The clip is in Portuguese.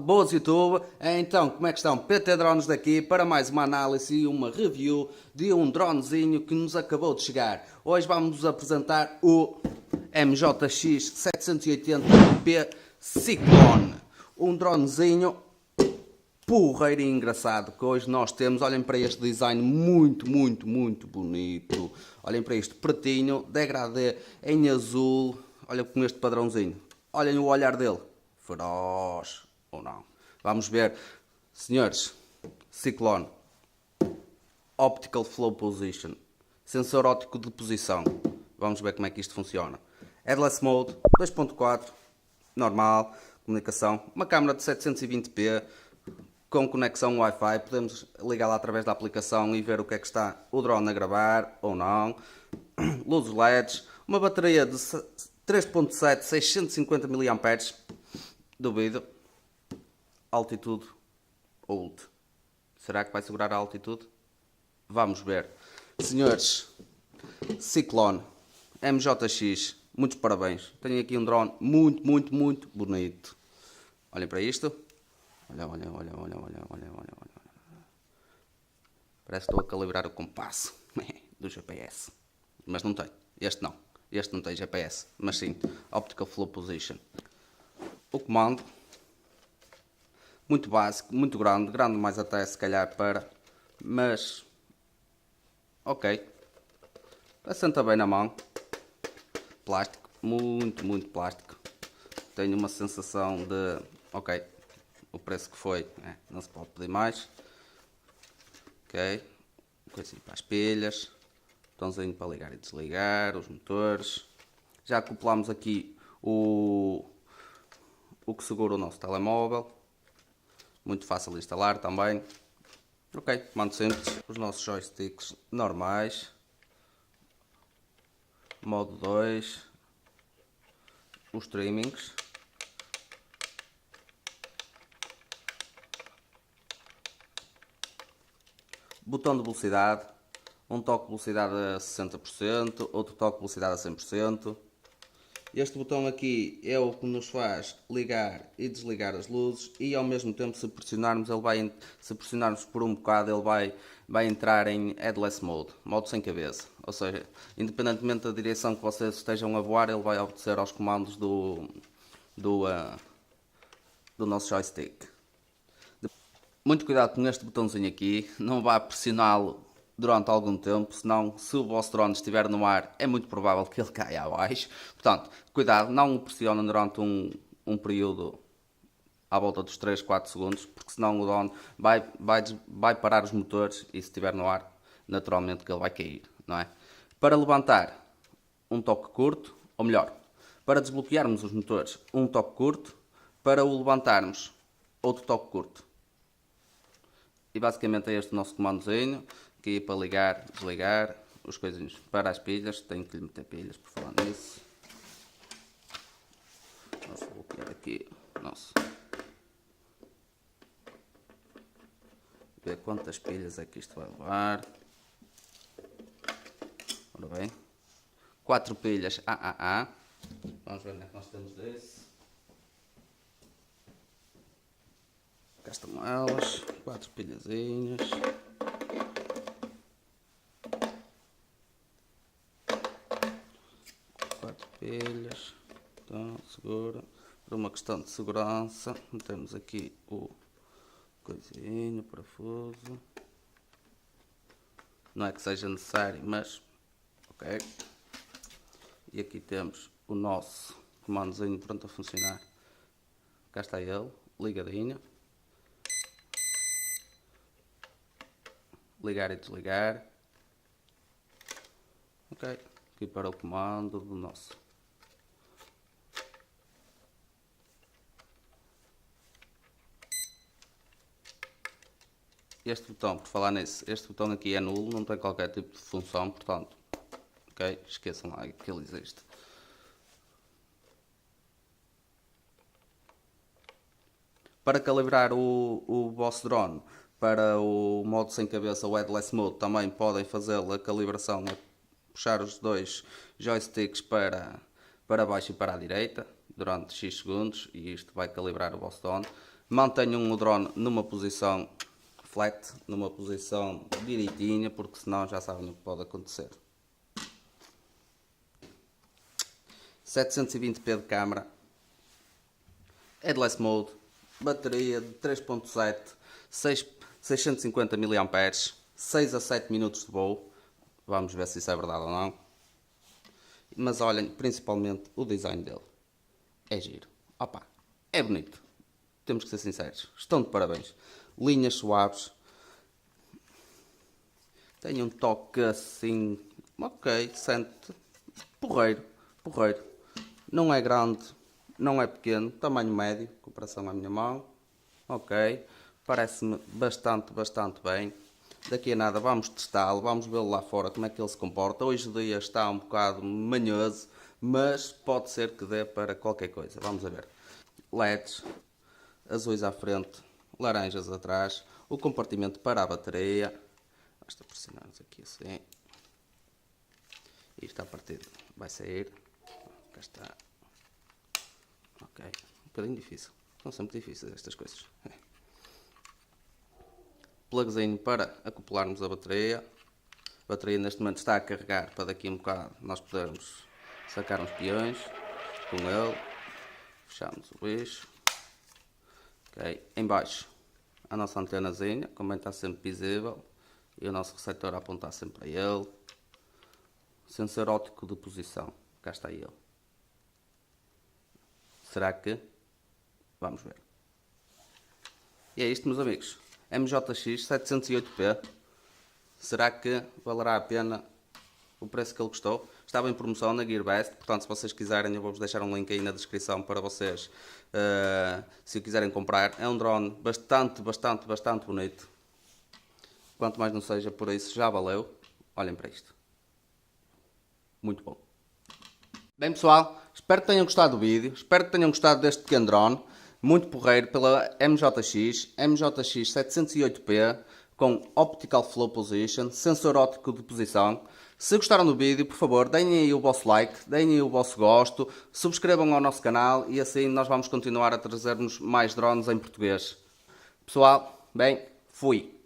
boas YouTube, então como é que estão? PT Drones daqui para mais uma análise e uma review de um dronezinho que nos acabou de chegar. Hoje vamos apresentar o MJX 780p Cyclone, um dronezinho porreiro e engraçado que hoje nós temos. Olhem para este design muito bonito, olhem para este pretinho, degradê em azul, olha com este padrãozinho, olhem o olhar dele, feroz ou não. Vamos ver, senhores. Cyclone, Optical Flow Position, sensor óptico de posição. Vamos ver como é que isto funciona. Headless Mode 2.4, normal, comunicação, uma câmera de 720p com conexão Wi-Fi, podemos ligar lá através da aplicação e ver o que é que está o drone a gravar ou não. Luzes LEDs, uma bateria de 3.7, 650 mAh, duvido. Altitude Old, será que vai segurar a altitude? Vamos ver. Senhores, Cyclone MJX, muitos parabéns. Tenho aqui um drone muito bonito. Olhem para isto. Olha. Parece que estou a calibrar o compasso do GPS. Mas não tem. Este não. Este não tem GPS. Mas sim, Optical Flow Position. O comando. Muito básico, muito grande. Grande mais até se calhar para. Mas. Ok. Assenta bem na mão. Plástico. Muito plástico. Tenho uma sensação de. Ok. O preço que foi, não se pode pedir mais. Ok, coisinha para as pilhas, botãozinho para ligar e desligar os motores. Já acoplamos aqui o que segura o nosso telemóvel, muito fácil de instalar também. Ok, comando simples, os nossos joysticks normais, modo 2, os trimmings. Botão de velocidade, um toque de velocidade a 60%, outro toque de velocidade a 100%. Este botão aqui é o que nos faz ligar e desligar as luzes e ao mesmo tempo se pressionarmos, se pressionarmos por um bocado, ele vai entrar em Headless Mode, modo sem cabeça. Ou seja, independentemente da direção que vocês estejam a voar, ele vai obedecer aos comandos do nosso joystick. Muito cuidado com este botãozinho aqui, não vá pressioná-lo durante algum tempo, senão se o vosso drone estiver no ar é muito provável que ele caia abaixo. Portanto, cuidado, não o pressionem durante um período à volta dos 3, 4 segundos, porque senão o drone vai parar os motores e se estiver no ar, naturalmente que ele vai cair, não é? Para levantar, um toque curto, ou melhor, para desbloquearmos os motores, um toque curto, para o levantarmos, outro toque curto. E basicamente é este o nosso comandozinho, aqui para ligar, desligar, os coisinhos para as pilhas, tenho que lhe meter pilhas por falar nisso. Vou bloquear aqui, nossa. Ver quantas pilhas é que isto vai levar. Ora bem, 4 pilhas AAA, vamos ver onde é que nós temos desse. Cá estão elas, 4 pilhazinhas. Quatro pilhas. Então, segura. Por uma questão de segurança, metemos aqui o coisinho, parafuso. Não é que seja necessário, mas ok. E aqui temos o nosso comandozinho pronto a funcionar. Cá está ele, ligadinho. Ligar e desligar. Ok, aqui para o comando do nosso. Este botão, por falar nisso, este botão aqui é nulo, não tem qualquer tipo de função, portanto, ok, esqueçam lá que ele existe. Para calibrar o vosso drone para o modo sem cabeça, o Headless Mode, também podem fazer a calibração, puxar os dois joysticks para baixo e para a direita durante X segundos e isto vai calibrar o vosso drone. Mantenham o drone numa posição flat, numa posição direitinha, porque senão já sabem o que pode acontecer. 720p de câmera, headless mode, bateria de 3.7, 650 mAh, 6 a 7 minutos de voo. Vamos ver se isso é verdade ou não. Mas olhem, principalmente o design dele. É giro. Opa, é bonito. Temos que ser sinceros. Estão de parabéns. Linhas suaves. Tem um toque assim. Ok, sente. Porreiro. Porreiro. Não é grande. Não é pequeno. Tamanho médio. Em comparação à minha mão. Ok. Parece-me bastante bem. Daqui a nada vamos testá-lo. Vamos vê-lo lá fora como é que ele se comporta. Hoje o dia está um bocado manhoso. Mas pode ser que dê para qualquer coisa. Vamos a ver. LEDs. Azuis à frente, laranjas atrás, o compartimento para a bateria, basta pressionarmos aqui assim, isto à partida vai sair, cá está, ok, um bocadinho difícil, são sempre difíceis estas coisas. Plugzinho para acoplarmos a bateria neste momento está a carregar para daqui a um bocado nós podermos sacar uns peões com ele, fechamos o bicho. Okay. Em baixo a nossa antenazinha, como está sempre visível, e o nosso receptor a apontar sempre a ele. Sensor óptico de posição, cá está ele. Será que? Vamos ver. E é isto, meus amigos. MJX 708p. Será que valerá a pena o preço que ele custou? Estava em promoção na Gearbest, portanto se vocês quiserem eu vou-vos deixar um link aí na descrição para vocês, se o quiserem comprar. É um drone bastante bonito. Quanto mais não seja por isso, já valeu. Olhem para isto. Muito bom. Bem pessoal, espero que tenham gostado do vídeo, espero que tenham gostado deste pequeno drone, muito porreiro pela MJX 708p, com Optical Flow Position, sensor óptico de posição. Se gostaram do vídeo, por favor, deem aí o vosso like, deem aí o vosso gosto, subscrevam ao nosso canal e assim nós vamos continuar a trazer-nos mais drones em português. Pessoal, bem, fui!